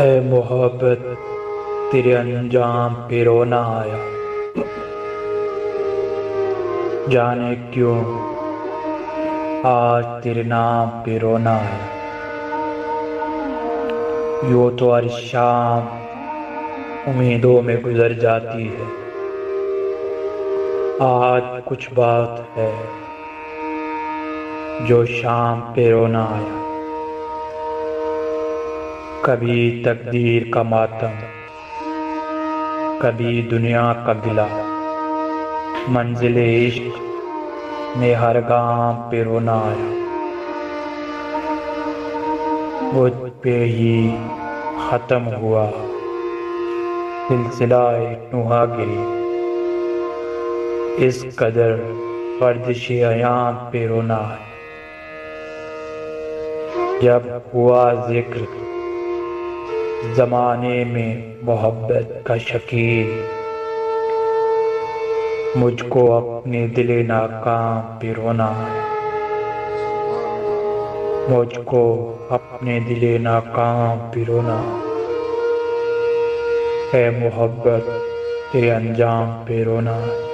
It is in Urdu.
اے محبت تیرے انجام پہ رونا آیا، جانے کیوں آج تیرے نام پہ رونا آیا۔ یوں تو ہر شام امیدوں میں گزر جاتی ہے، آج کچھ بات ہے جو شام پہ رونا آیا۔ کبھی تقدیر کا ماتم، کبھی دنیا کا گلہ، منزل عشق میں ہر گام پہ رونا آیا۔ مجھ پہ ہی ختم ہوا سلسلہ نوحہ گری، اس قدر گردش ایام پہ رونا آیا۔ جب ہوا ذکر زمانے میں محبت کا شکیل، مجھ کو اپنے دل ناکام پہ رونا آیا۔ مجھ کو اپنے دل ناکام پہ رونا آیا۔ اے محبت تیرے انجام پہ رونا آیا۔